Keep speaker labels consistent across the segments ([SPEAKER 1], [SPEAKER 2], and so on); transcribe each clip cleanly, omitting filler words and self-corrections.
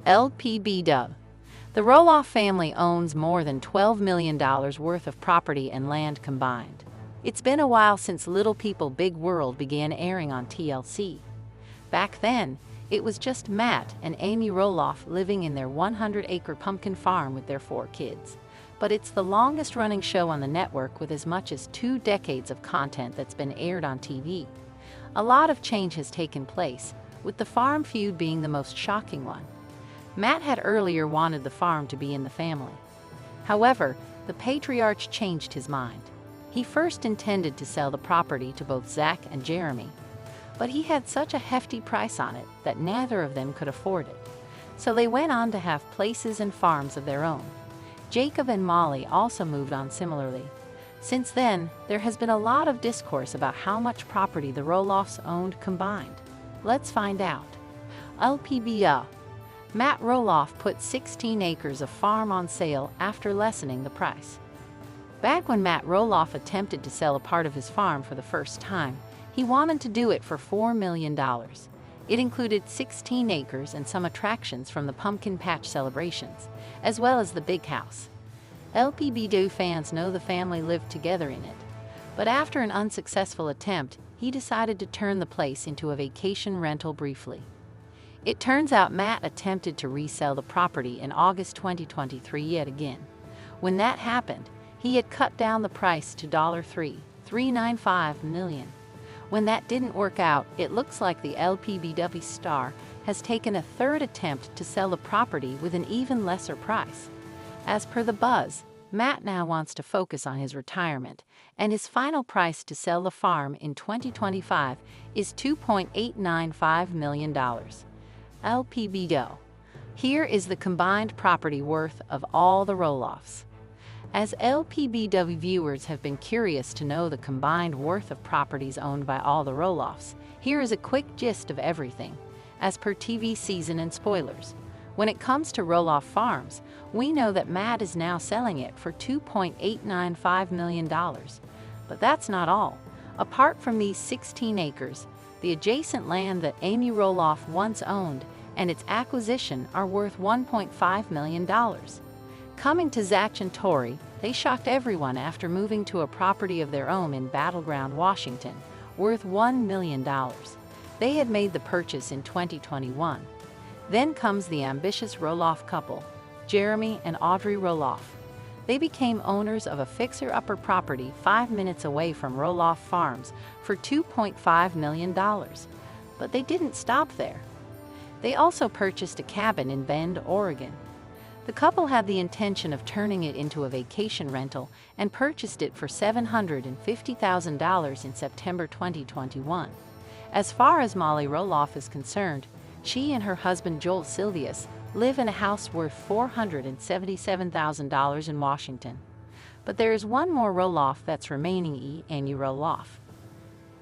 [SPEAKER 1] LPBW. The Roloff family owns more than $12 million worth of property and land combined. It's been a while since Little People Big World began airing on TLC. Back then, it was just Matt and Amy Roloff living in their 100-acre pumpkin farm with their 4 kids. But it's the longest-running show on the network with as much as 2 decades of content that's been aired on TV. A lot of change has taken place, with the farm feud being the most shocking one. Matt had earlier wanted the farm to be in the family. However, the patriarch changed his mind. He first intended to sell the property to both Zach and Jeremy, but he had such a hefty price on it that neither of them could afford it. So they went on to have places and farms of their own. Jacob and Molly also moved on similarly. Since then, there has been a lot of discourse about how much property the Roloffs owned combined. Let's find out. LPBW. Matt Roloff put 16 acres of farm on sale after lessening the price. Back when Matt Roloff attempted to sell a part of his farm for the first time, he wanted to do it for $4 million. It included 16 acres and some attractions from the pumpkin patch celebrations, as well as the big house. LPBW fans know the family lived together in it, but after an unsuccessful attempt, he decided to turn the place into a vacation rental briefly. It turns out Matt attempted to resell the property in August 2023 yet again. When that happened, he had cut down the price to $3.395 million. When that didn't work out, it looks like the LPBW star has taken a third attempt to sell the property with an even lesser price. As per The Buzz, Matt now wants to focus on his retirement, and his final price to sell the farm in 2025 is $2.895 million. LPBW. Here is the combined property worth of all the Roloffs. As LPBW viewers have been curious to know the combined worth of properties owned by all the Roloffs, here is a quick gist of everything, as per TV season and spoilers. When it comes to Roloff Farms, we know that Matt is now selling it for $2.895 million. But that's not all. Apart from these 16 acres, the adjacent land that Amy Roloff once owned and its acquisition are worth $1.5 million. Coming to Zach and Tori, they shocked everyone after moving to a property of their own in Battleground, Washington, worth $1 million. They had made the purchase in 2021. Then comes the ambitious Roloff couple, Jeremy and Audrey Roloff. They became owners of a fixer-upper property 5 minutes away from Roloff Farms for $2.5 million. But they didn't stop there. They also purchased a cabin in Bend, Oregon. The couple had the intention of turning it into a vacation rental and purchased it for $750,000 in September 2021. As far as Molly Roloff is concerned, she and her husband Joel Silvius live in a house worth $477,000 in Washington. But there is one more Roloff that's remaining, Amy Roloff.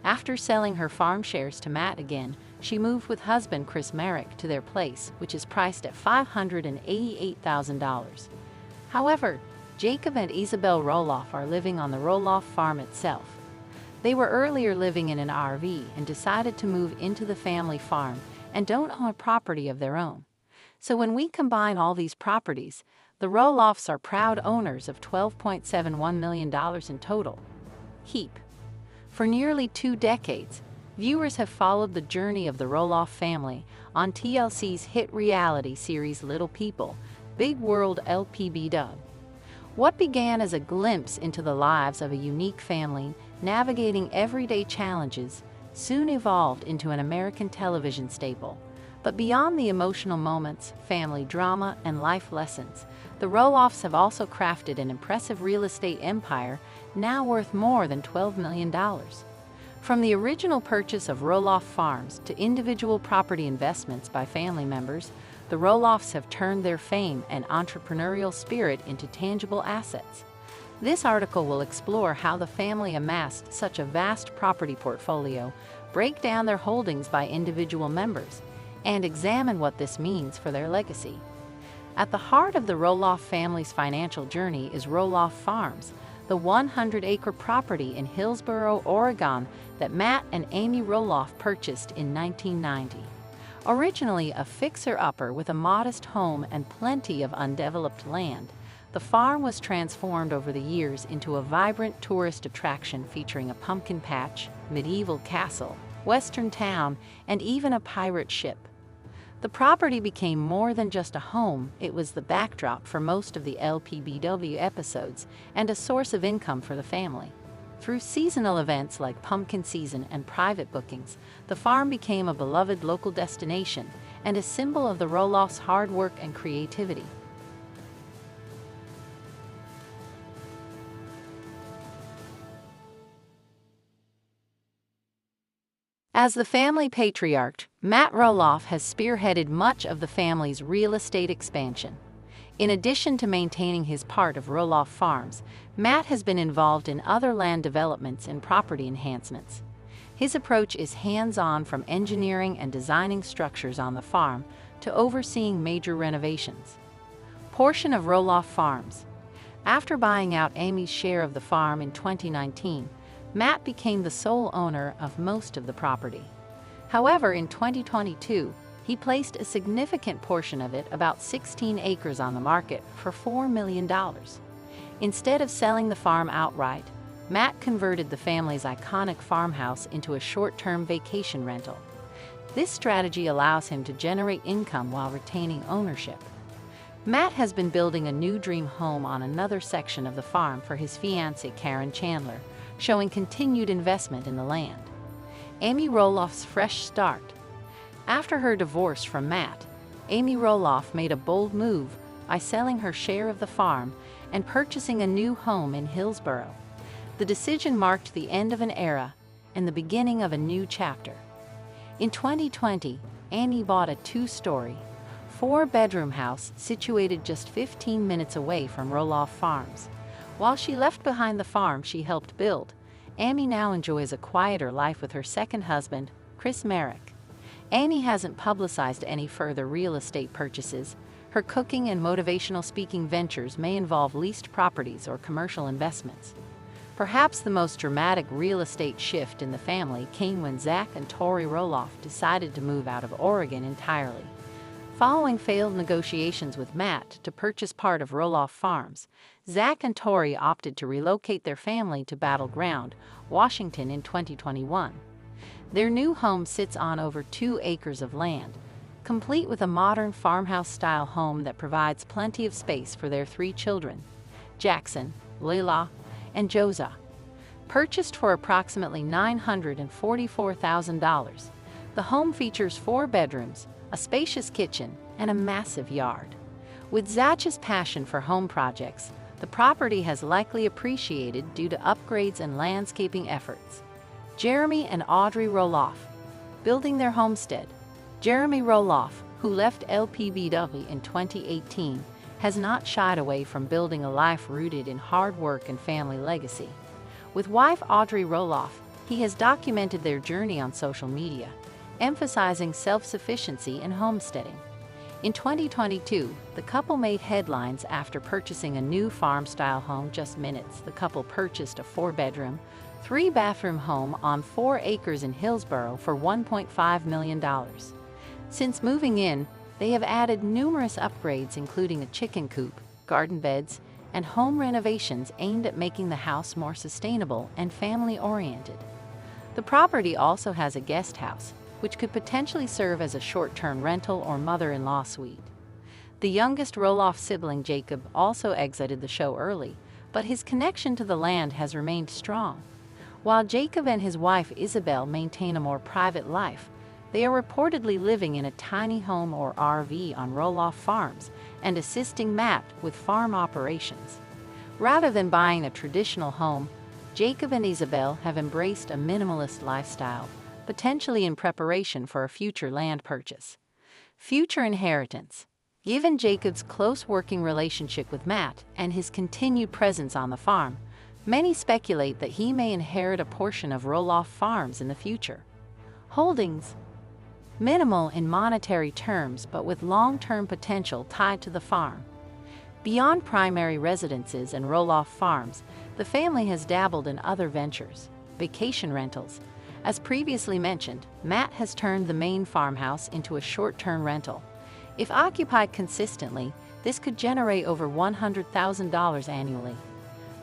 [SPEAKER 1] After selling her farm shares to Matt again, she moved with husband Chris Merrick to their place, which is priced at $588,000. However, Jacob and Isabel Roloff are living on the Roloff farm itself. They were earlier living in an RV and decided to move into the family farm and don't own a property of their own. So when we combine all these properties, the Roloffs are proud owners of $12.71 million in total. Heap. For nearly 2 decades, viewers have followed the journey of the Roloff family on TLC's hit reality series Little People, Big World LPBW. What began as a glimpse into the lives of a unique family navigating everyday challenges soon evolved into an American television staple. But beyond the emotional moments, family drama, and life lessons, the Roloffs have also crafted an impressive real estate empire now worth more than $12 million. From the original purchase of Roloff Farms to individual property investments by family members, the Roloffs have turned their fame and entrepreneurial spirit into tangible assets. This article will explore how the family amassed such a vast property portfolio, break down their holdings by individual members, and examine what this means for their legacy. At the heart of the Roloff family's financial journey is Roloff Farms, the 100-acre property in Hillsboro, Oregon that Matt and Amy Roloff purchased in 1990. Originally a fixer-upper with a modest home and plenty of undeveloped land, the farm was transformed over the years into a vibrant tourist attraction featuring a pumpkin patch, medieval castle, western town, and even a pirate ship. The property became more than just a home, it was the backdrop for most of the LPBW episodes and a source of income for the family. Through seasonal events like pumpkin season and private bookings, the farm became a beloved local destination and a symbol of the Roloffs' hard work and creativity. As the family patriarch, Matt Roloff has spearheaded much of the family's real estate expansion. In addition to maintaining his part of Roloff Farms, Matt has been involved in other land developments and property enhancements. His approach is hands-on, from engineering and designing structures on the farm to overseeing major renovations. Portion of Roloff Farms. After buying out Amy's share of the farm in 2019, Matt became the sole owner of most of the property. However, in 2022, he placed a significant portion of it, about 16 acres, on the market for $4 million. Instead of selling the farm outright, Matt converted the family's iconic farmhouse into a short-term vacation rental. This strategy allows him to generate income while retaining ownership. Matt has been building a new dream home on another section of the farm for his fiancée Caryn Chandler, showing continued investment in the land. Amy Roloff's fresh start. After her divorce from Matt, Amy Roloff made a bold move by selling her share of the farm and purchasing a new home in Hillsborough. The decision marked the end of an era and the beginning of a new chapter. In 2020, Amy bought a two-story, four-bedroom house situated just 15 minutes away from Roloff Farms. While she left behind the farm she helped build, Amy now enjoys a quieter life with her second husband, Chris Merrick. Amy hasn't publicized any further real estate purchases. Her cooking and motivational speaking ventures may involve leased properties or commercial investments. Perhaps the most dramatic real estate shift in the family came when Zach and Tori Roloff decided to move out of Oregon entirely. Following failed negotiations with Matt to purchase part of Roloff Farms, Zach and Tori opted to relocate their family to Battle Ground, Washington in 2021. Their new home sits on over 2 acres of land, complete with a modern farmhouse-style home that provides plenty of space for their 3 children, Jackson, Layla, and Joza. Purchased for approximately $944,000, the home features 4 bedrooms, a spacious kitchen, and a massive yard. With Zach's passion for home projects, the property has likely appreciated due to upgrades and landscaping efforts. Jeremy and Audrey Roloff, building their homestead. Jeremy Roloff, who left LPBW in 2018, has not shied away from building a life rooted in hard work and family legacy. With wife Audrey Roloff, he has documented their journey on social media, emphasizing self-sufficiency and homesteading. In 2022, the couple made headlines after purchasing a new farm-style home. Just minutes, the couple purchased a 4-bedroom, 3-bathroom home on 4 acres in Hillsborough for $1.5 million. Since moving in, they have added numerous upgrades, including a chicken coop, garden beds, and home renovations aimed at making the house more sustainable and family-oriented. The property also has a guest house, which could potentially serve as a short-term rental or mother-in-law suite. The youngest Roloff sibling, Jacob, also exited the show early, but his connection to the land has remained strong. While Jacob and his wife Isabel maintain a more private life, they are reportedly living in a tiny home or RV on Roloff Farms and assisting Matt with farm operations. Rather than buying a traditional home, Jacob and Isabel have embraced a minimalist lifestyle, potentially in preparation for a future land purchase. Future inheritance. Given Jacob's close working relationship with Matt and his continued presence on the farm, many speculate that he may inherit a portion of Roloff Farms in the future. Holdings. Minimal in monetary terms, but with long-term potential tied to the farm. Beyond primary residences and Roloff Farms, the family has dabbled in other ventures, vacation rentals, As previously mentioned, Matt has turned the main farmhouse into a short-term rental. If occupied consistently, this could generate over $100,000 annually.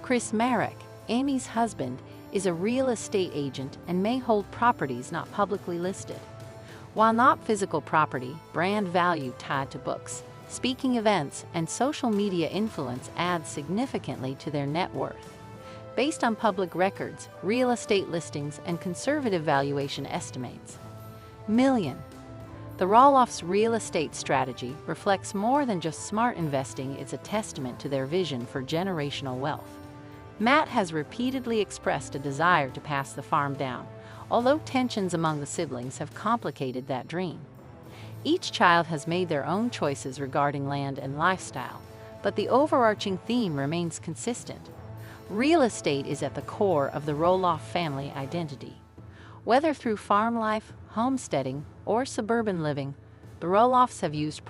[SPEAKER 1] Chris Marek, Amy's husband, is a real estate agent and may hold properties not publicly listed. While not physical property, brand value tied to books, speaking events, and social media influence adds significantly to their net worth. Based on public records, real estate listings, and conservative valuation estimates. Million. The Roloff's real estate strategy reflects more than just smart investing, it's a testament to their vision for generational wealth. Matt has repeatedly expressed a desire to pass the farm down, although tensions among the siblings have complicated that dream. Each child has made their own choices regarding land and lifestyle, but the overarching theme remains consistent. Real estate is at the core of the Roloff family identity. Whether through farm life, homesteading, or suburban living, the Roloffs have used